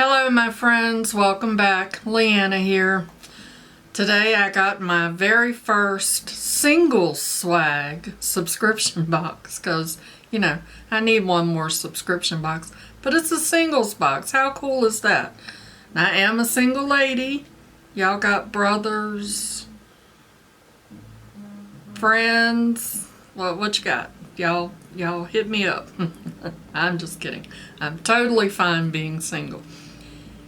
Hello my friends, welcome back. Leanna here. Today I got my very first single swag subscription box because, you know, I need one more subscription box. But it's a singles box. How cool is that? And I am a single lady. Y'all got brothers, friends? What you got? Y'all hit me up. I'm just kidding. I'm totally fine being single.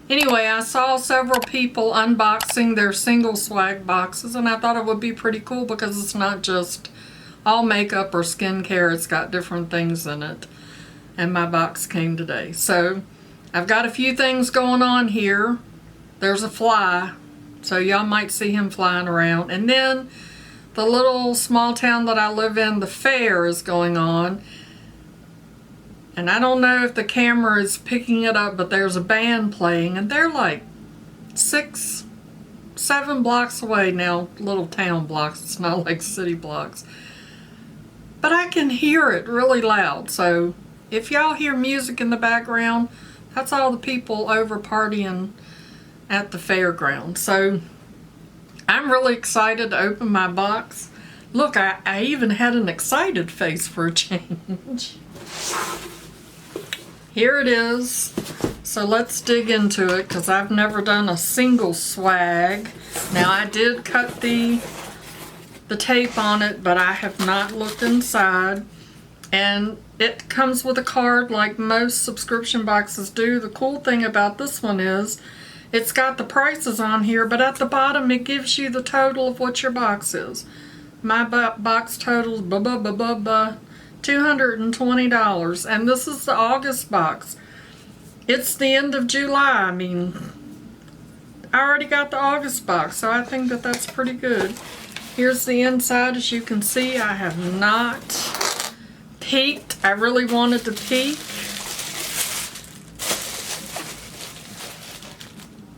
Anyway, I saw several people unboxing their single swag boxes, and I thought it would be pretty cool because it's not just all makeup or skincare. It's got different things in it. And my box came today. So I've got a few things going on here. There's a fly, so y'all might see him flying around. And then the little small town that I live in, the fair is going on. And I don't know if the camera is picking it up, but there's a band playing, and they're like 6, 7 blocks away now, little town blocks. It's not like city blocks. But I can hear it really loud, so if y'all hear music in the background, that's all the people over partying at the fairground. So I'm really excited to open my box. Look, I even had an excited face for a change. Here it is. So let's dig into it because I've never done a single swag. Now I did cut the tape on it, but I have not looked inside. And it comes with a card like most subscription boxes do. The cool thing about this one is it's got the prices on here, but at the bottom it gives you the total of what your box is. My box totals $220, and this is the August box. It's the end of July. I mean, I already got the August box, so I think that that's pretty good. Here's the inside. As you can see, I have not peeked. I really wanted to peek.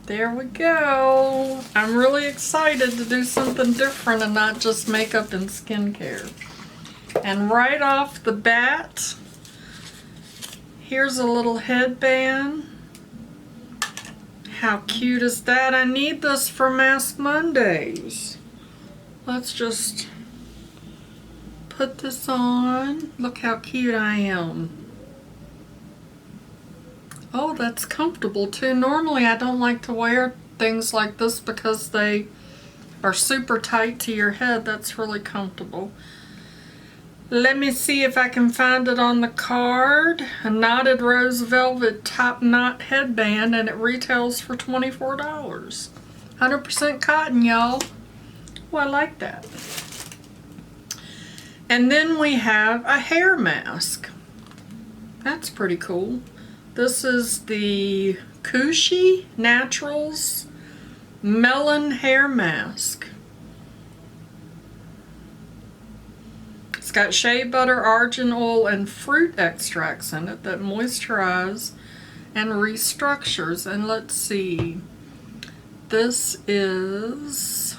There we go. I'm really excited to do something different and not just makeup and skincare. And right off the bat, here's a little headband. How cute is that? I need this for Mask Mondays. Let's just put this on. Look how cute I am. Oh, that's comfortable too. Normally I don't like to wear things like this because they are super tight to your head. That's really comfortable. Let me see if I can find it on the card. A knotted rose velvet top knot headband, and it retails for $24. 100% cotton, y'all. Well, I like that. And then we have a hair mask. That's pretty cool. This is the Kueshi Naturals Melon Hair Mask. It's got shea butter, argan oil, and fruit extracts in it that moisturize and restructures. And let's see, this is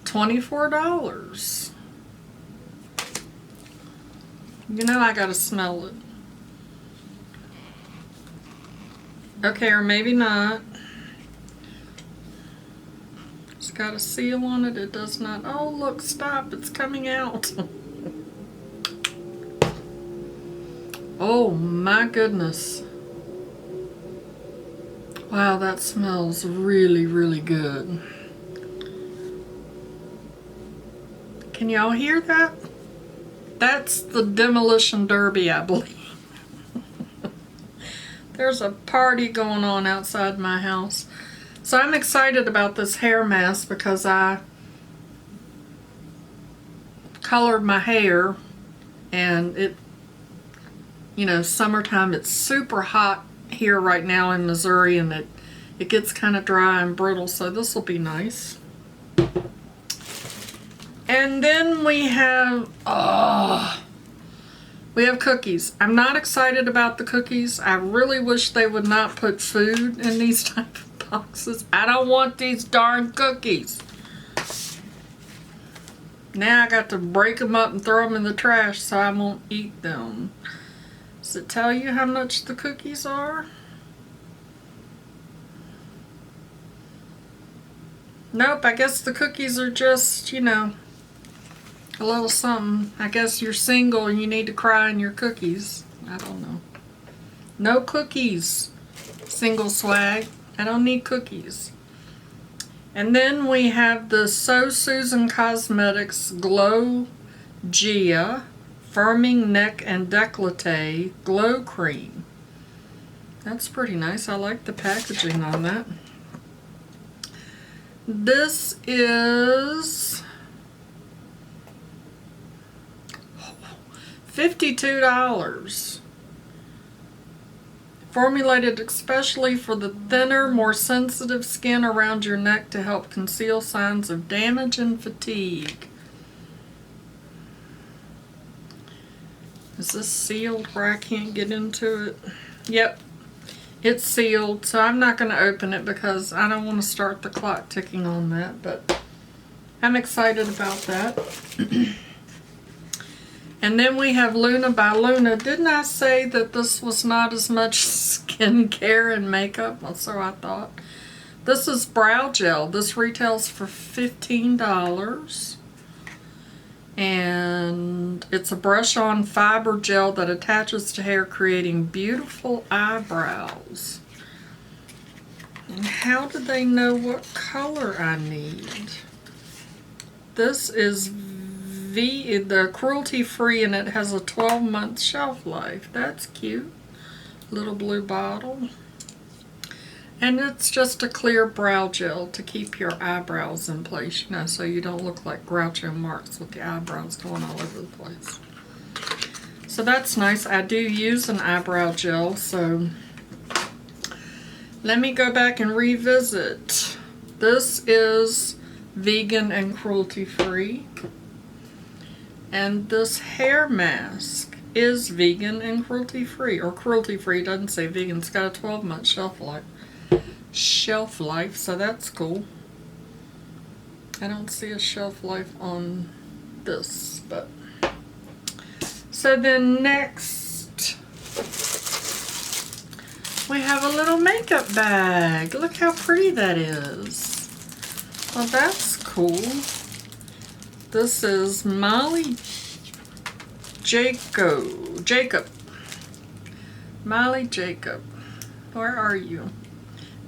$24. You know I gotta smell it. Okay, or maybe not. It's got a seal on it. It does not. Oh, look, stop. It's coming out. Oh, my goodness. Wow, that smells really, really good. Can y'all hear that? That's the demolition derby, I believe. There's a party going on outside my house. So I'm excited about this hair mask because I colored my hair, and it, you know, summertime, it's super hot here right now in Missouri, and it gets kind of dry and brittle, so this will be nice. And then we have cookies. I'm not excited about the cookies. I really wish they would not put food in these type of boxes. I don't want these darn cookies. Now I got to break them up and throw them in the trash so I won't eat them. Does it tell you how much the cookies are? Nope, I guess the cookies are just, you know, a little something. I guess you're single and you need to cry in your cookies. I don't know. No cookies, single swag. I don't need cookies. And then we have the So Susan Cosmetics Glow Gia Firming Neck and Decolleté Glow Cream. That's pretty nice. I like the packaging on that. This is $52. Formulated especially for the thinner, more sensitive skin around your neck to help conceal signs of damage and fatigue. Is this sealed where I can't get into it? Yep, it's sealed, so I'm not going to open it because I don't want to start the clock ticking on that, but I'm excited about that. And then we have Luna by Luna. Didn't I say that this was not as much skincare and makeup? Well, so I thought. This is brow gel. This retails for $15. And it's a brush-on fiber gel that attaches to hair, creating beautiful eyebrows. And how do they know what color I need? This is the cruelty-free, and it has a 12-month shelf life. That's cute. Little blue bottle. And it's just a clear brow gel to keep your eyebrows in place, you know, so you don't look like Groucho Marx with the eyebrows going all over the place. So that's nice. I do use an eyebrow gel, so let me go back and revisit. This is vegan and cruelty-free. And this hair mask is vegan and cruelty-free, or cruelty-free. It doesn't say vegan. It's got a 12-month shelf life, so that's cool. I don't see a shelf life on this, but so then next we have a little makeup bag. Look how pretty that is. Well, that's cool. This is Mollie Jacob. Mollie Jacob. Where are you?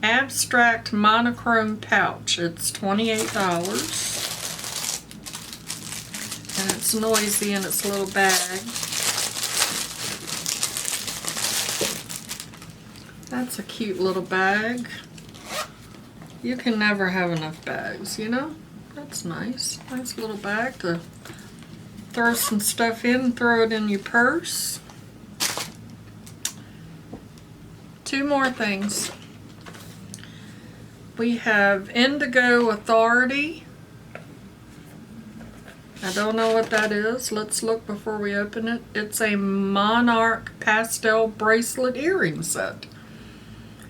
Abstract Monochrome pouch. It's $28. And it's noisy in its little bag. That's a cute little bag. You can never have enough bags, you know? That's nice. Nice little bag to throw some stuff in and throw it in your purse. Two more things. We have Indigo Authority. I don't know what that is. Let's look before we open it. It's a Monarch Pastel Bracelet earring set.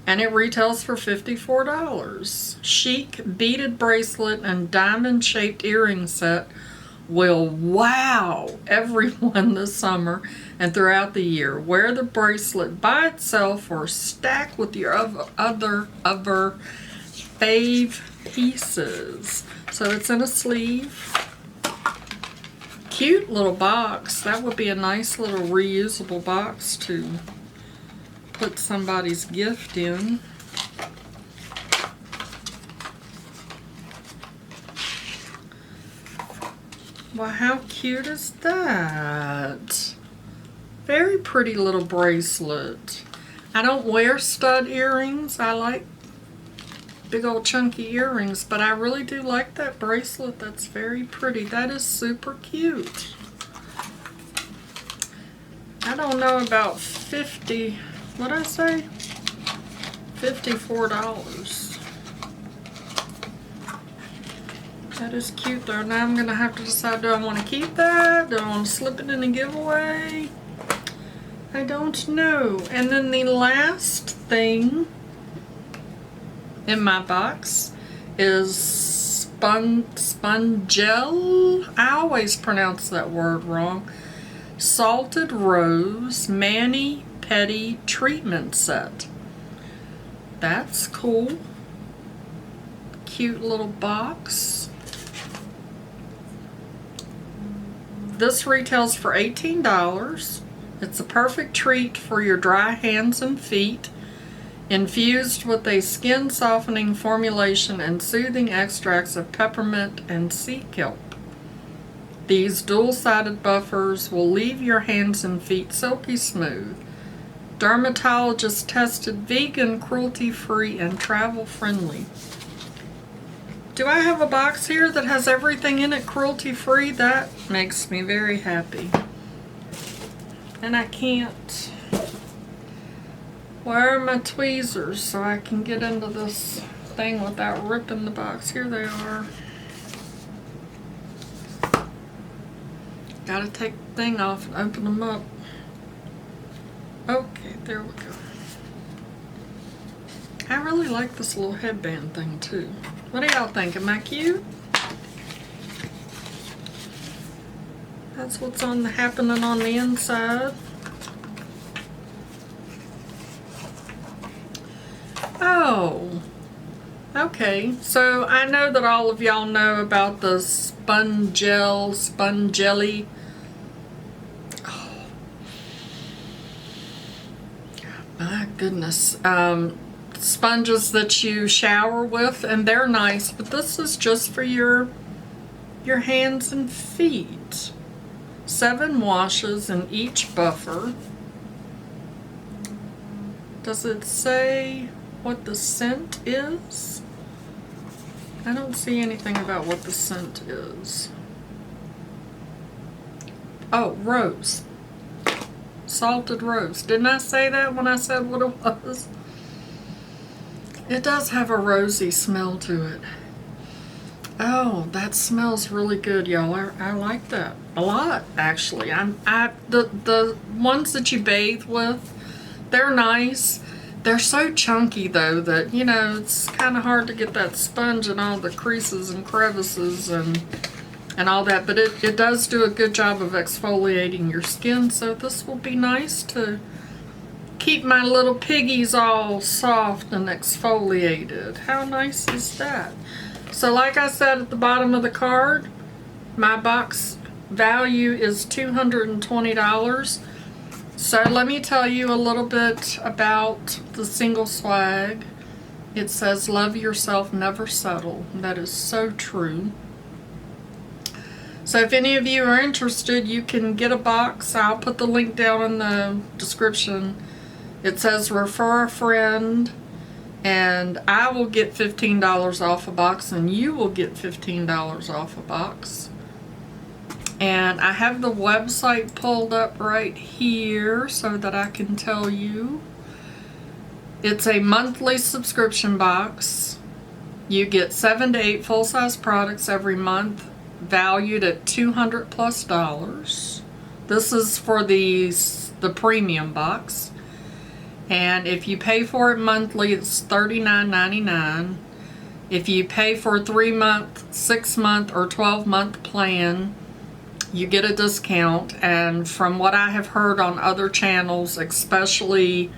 And it retails for $54. Chic beaded bracelet and diamond-shaped earring set will wow everyone this summer and throughout the year. Wear the bracelet by itself or stack with your other fave pieces. So it's in a sleeve. Cute little box. That would be a nice little reusable box to put somebody's gift in. Well, how cute is that? Very pretty little bracelet. I don't wear stud earrings. I like big old chunky earrings, but I really do like that bracelet. That's very pretty. That is super cute. I don't know about what'd I say? $54. That is cute though. Now I'm gonna have to decide, do I want to keep that? Do I want to slip it in a giveaway? I don't know. And then the last thing in my box is Spongelle. I always pronounce that word wrong. Salted Rose Manny Pedi treatment set. That's cool. cute little box. This retails for $18. It's a perfect treat for your dry hands and feet, infused with a skin softening formulation and soothing extracts of peppermint and sea kelp. These dual-sided buffers will leave your hands and feet silky smooth. Dermatologist tested, vegan, cruelty-free, and travel-friendly. Do I have a box here that has everything in it cruelty-free? That makes me very happy. And I can't. Where are my tweezers so I can get into this thing without ripping the box? Here they are. Gotta take the thing off and open them up. Okay, there we go. I really like this little headband thing too. What do y'all think? Am I cute? That's what's happening on the inside. Oh, okay. So I know that all of y'all know about the Spongelle. Oh, my goodness. Sponges that you shower with, and they're nice, but this is just for your hands and feet. 7 washes in each buffer. Does it say what the scent is? I don't see anything about what the scent is. Oh, rose. Salted rose. Didn't I say that when I said what it was? It does have a rosy smell to it. Oh, that smells really good, y'all. I like that a lot, actually. The ones that you bathe with, they're nice. They're so chunky though that, you know, it's kind of hard to get that sponge in all the creases and crevices and all that. But it does do a good job of exfoliating your skin. So this will be nice to keep my little piggies all soft and exfoliated. How nice is that? So like I said at the bottom of the card, my box value is $220. So let me tell you a little bit about the single swag. It says, love yourself, never settle. That is so true. So if any of you are interested, you can get a box. I'll put the link down in the description. It says refer a friend, and I will get $15 off a box, and you will get $15 off a box. And I have the website pulled up right here so that I can tell you. It's a monthly subscription box. You get 7 to 8 full-size products every month, valued at $200+. This is for the premium box. And if you pay for it monthly, it's $39.99. If you pay for a 3-month, 6-month, or 12-month plan, you get a discount. And from what I have heard on other channels, especially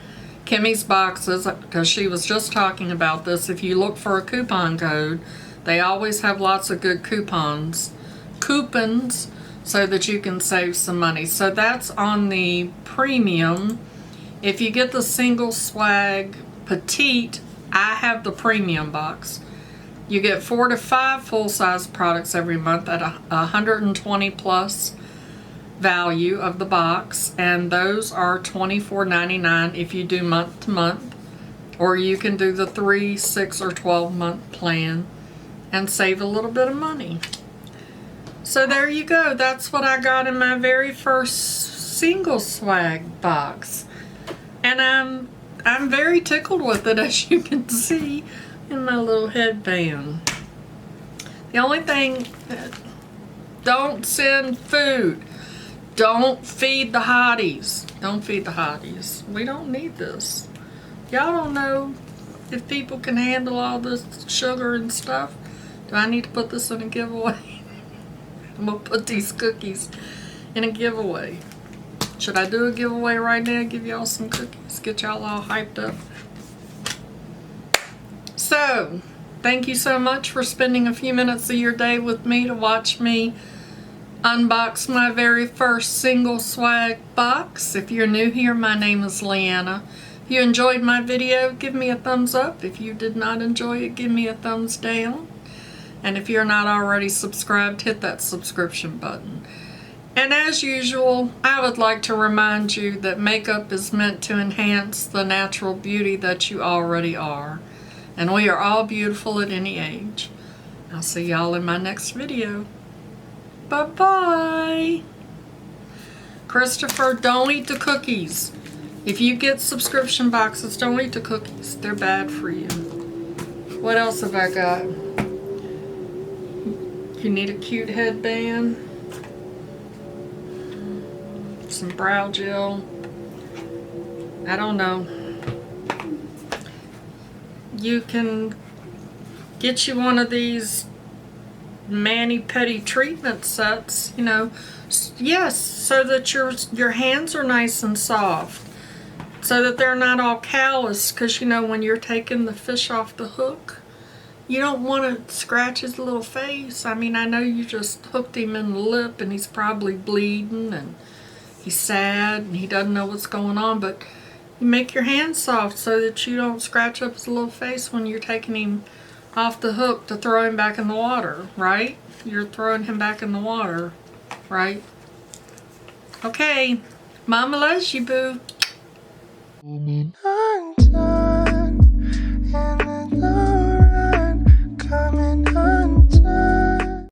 Kimmy's Boxes, because she was just talking about this, if you look for a coupon code, they always have lots of good coupons, so that you can save some money. So that's on the premium. If you get the single swag petite, I have the premium box. You get 4 to 5 full-size products every month at $120+ value of the box, and those are $24.99 if you do month to month, or you can do the 3, 6, or 12-month plan and save a little bit of money. So there you go. That's what I got in my very first single swag box. And I'm very tickled with it, as you can see in my little headband. The only thing, don't send food. Don't feed the hotties. Don't feed the hotties. We don't need this. Y'all don't know if people can handle all this sugar and stuff. Do I need to put this in a giveaway? I'm gonna put these cookies in a giveaway. Should I do a giveaway right now? Give y'all some cookies. Get y'all all hyped up. So, Thank you so much for spending a few minutes of your day with me to watch me unbox my very first single swag box. If you're new here, my name is Leanna. If you enjoyed my video, give me a thumbs up. If you did not enjoy it, give me a thumbs down. And if you're not already subscribed, hit that subscription button. And as usual, I would like to remind you that makeup is meant to enhance the natural beauty that you already are. And we are all beautiful at any age. I'll see y'all in my next video. Bye-bye. Christopher, don't eat the cookies. If you get subscription boxes, don't eat the cookies. They're bad for you. What else have I got? You need a cute headband. Some brow gel. I don't know. You can get you one of these Manny Pedi treatment sets, you know. Yes, so that your hands are nice and soft. So that they're not all calloused, because you know when you're taking the fish off the hook, you don't want to scratch his little face. I mean, I know you just hooked him in the lip and he's probably bleeding and he's sad and he doesn't know what's going on, but you make your hands soft so that you don't scratch up his little face when you're taking him off the hook to throw him back in the water, right? You're throwing him back in the water, right? Okay, Mama loves you, boo.